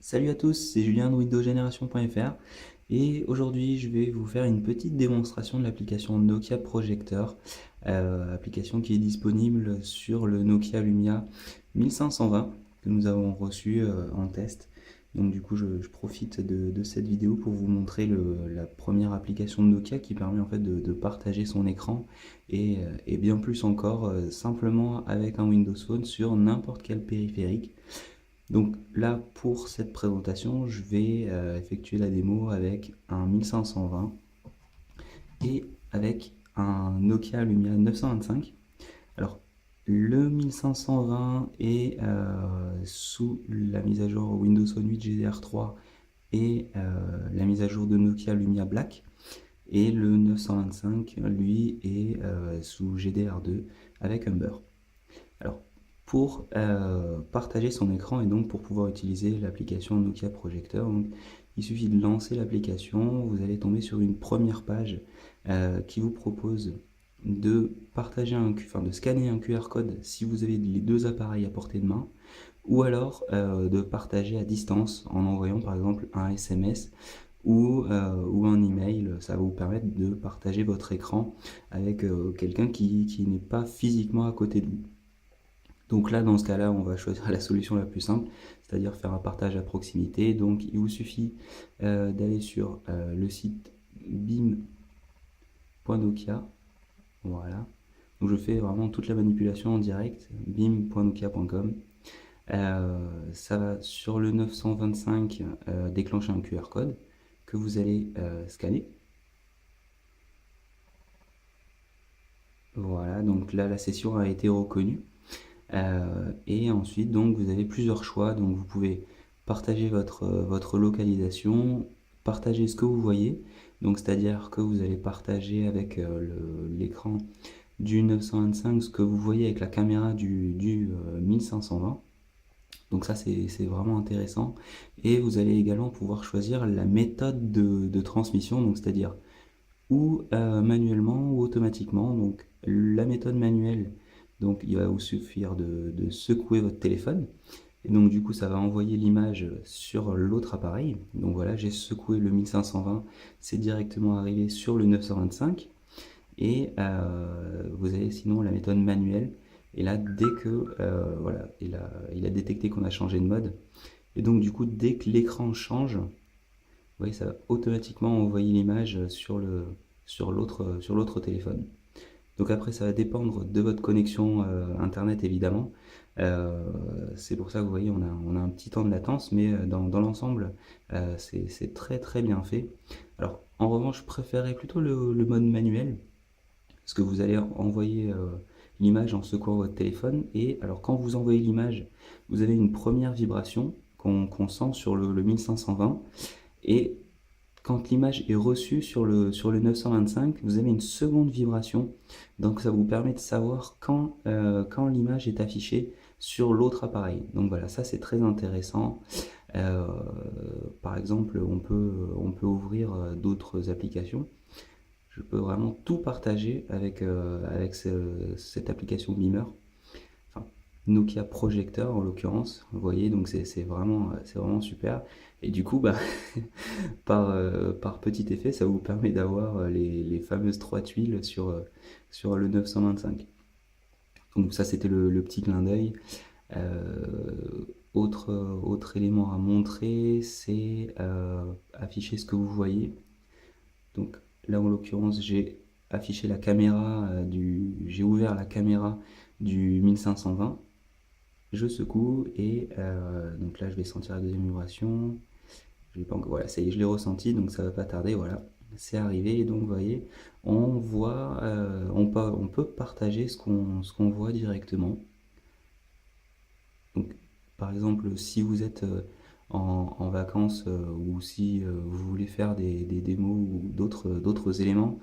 Salut à tous, c'est Julien de windowsgeneration.fr et aujourd'hui je vais vous faire une petite démonstration de l'application Nokia Projector, application qui est disponible sur le Nokia Lumia 1520 que nous avons reçu en test. Donc du coup je profite de cette vidéo pour vous montrer la première application de Nokia qui permet en fait de partager son écran et bien plus encore simplement avec un Windows Phone sur n'importe quel périphérique. Donc là, pour cette présentation, je vais effectuer la démo avec un 1520 et avec un Nokia Lumia 925. Alors, le 1520 est sous la mise à jour Windows Phone 8 GDR3 et la mise à jour de Nokia Lumia Black. Et le 925, lui, est sous GDR2 avec Humber. Alors, pour partager son écran et donc pour pouvoir utiliser l'application Nokia Projector, donc, il suffit de lancer l'application, vous allez tomber sur une première page qui vous propose de partager de scanner un QR code si vous avez les deux appareils à portée de main, ou alors de partager à distance en envoyant par exemple un SMS ou un email. Ça va vous permettre de partager votre écran avec quelqu'un qui n'est pas physiquement à côté de vous. Donc là, dans ce cas-là, on va choisir la solution la plus simple, c'est-à-dire faire un partage à proximité. Donc il vous suffit d'aller sur le site bim.nokia. Voilà. Donc je fais vraiment toute la manipulation en direct, bim.nokia.com. Ça va sur le 925 déclencher un QR code que vous allez scanner. Voilà, donc là la session a été reconnue. Et ensuite, donc, vous avez plusieurs choix. Donc, vous pouvez partager votre localisation, partager ce que vous voyez. Donc, c'est-à-dire que vous allez partager avec l'écran du 925 ce que vous voyez avec la caméra du 1520. Donc ça, c'est vraiment intéressant. Et vous allez également pouvoir choisir la méthode de transmission, donc c'est-à-dire ou manuellement ou automatiquement. Donc la méthode manuelle, donc il va vous suffire de secouer votre téléphone et donc du coup ça va envoyer l'image sur l'autre appareil. Donc voilà, j'ai secoué le 1520, c'est directement arrivé sur le 925 et vous avez sinon la méthode manuelle. Et là, dès que voilà, il a détecté qu'on a changé de mode, et donc du coup dès que l'écran change, vous voyez, ça va automatiquement envoyer l'image sur l'autre téléphone. Donc après, ça va dépendre de votre connexion internet évidemment. C'est pour ça que vous voyez, on a un petit temps de latence, mais dans l'ensemble, c'est très très bien fait. Alors en revanche, je préférerais plutôt le mode manuel, parce que vous allez envoyer l'image en secouant votre téléphone, et alors quand vous envoyez l'image, vous avez une première vibration qu'on sent sur le 1520, et quand l'image est reçue sur le 925, vous avez une seconde vibration. Donc ça vous permet de savoir quand l'image est affichée sur l'autre appareil. Donc voilà, ça c'est très intéressant. Euh, Par exemple, on peut ouvrir d'autres applications. Je peux vraiment tout partager avec cette application Beamer. Enfin, Nokia Projector en l'occurrence. Vous voyez, donc c'est vraiment super. Et du coup, bah, par petit effet, ça vous permet d'avoir les fameuses trois tuiles sur le 925. Donc ça, c'était le petit clin d'œil. Autre élément à montrer, c'est afficher ce que vous voyez. Donc là, en l'occurrence, j'ai affiché la caméra j'ai ouvert la caméra du 1520. Je secoue et donc là, je vais sentir la deuxième vibration. Voilà, ça y est, je l'ai ressenti, donc ça va pas tarder, voilà, c'est arrivé. Et donc vous voyez, on peut partager ce qu'on voit directement. Donc par exemple, si vous êtes en vacances ou si vous voulez faire des démos ou d'autres éléments,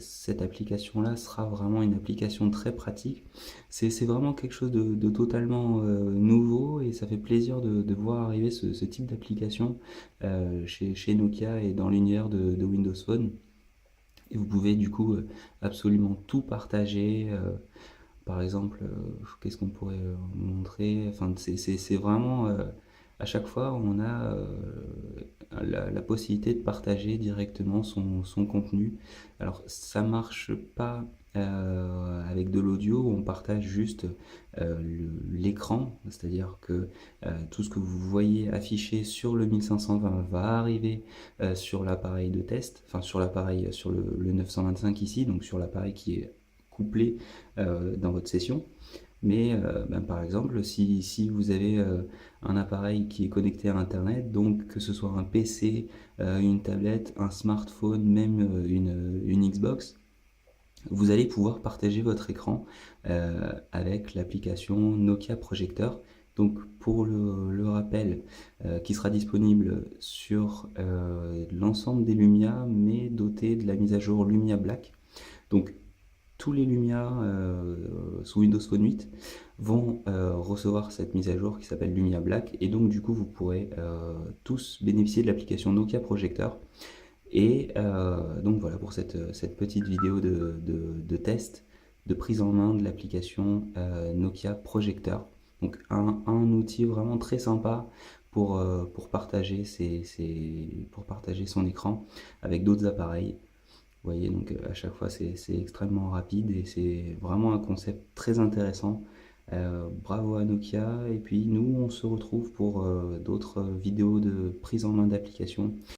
cette application-là sera vraiment une application très pratique. C'est vraiment quelque chose de totalement nouveau, et ça fait plaisir de voir arriver ce type d'application chez Nokia et dans l'univers de Windows Phone. Et vous pouvez du coup absolument tout partager. Par exemple, qu'est-ce qu'on pourrait montrer? Enfin, c'est vraiment à chaque fois, on a la possibilité de partager directement son contenu. Alors, ça marche pas avec de l'audio, on partage juste l'écran, c'est-à-dire que tout ce que vous voyez affiché sur le 1520 va arriver sur l'appareil de test, enfin sur l'appareil, sur le 925 ici, donc sur l'appareil qui est couplé dans votre session. Mais ben, par exemple, si vous avez un appareil qui est connecté à Internet, donc que ce soit un PC, une tablette, un smartphone, même une Xbox, vous allez pouvoir partager votre écran avec l'application Nokia Projector. Donc pour le rappel, qui sera disponible sur l'ensemble des Lumia, mais doté de la mise à jour Lumia Black. Donc tous les Lumia sous Windows Phone 8 vont recevoir cette mise à jour qui s'appelle Lumia Black, et donc du coup vous pourrez tous bénéficier de l'application Nokia Projector. Et donc voilà pour cette petite vidéo de test, de prise en main de l'application Nokia Projector. Donc un outil vraiment très sympa pour partager pour partager son écran avec d'autres appareils. Vous voyez, donc à chaque fois c'est extrêmement rapide et c'est vraiment un concept très intéressant. Bravo à Nokia, et puis nous on se retrouve pour d'autres vidéos de prise en main d'applications.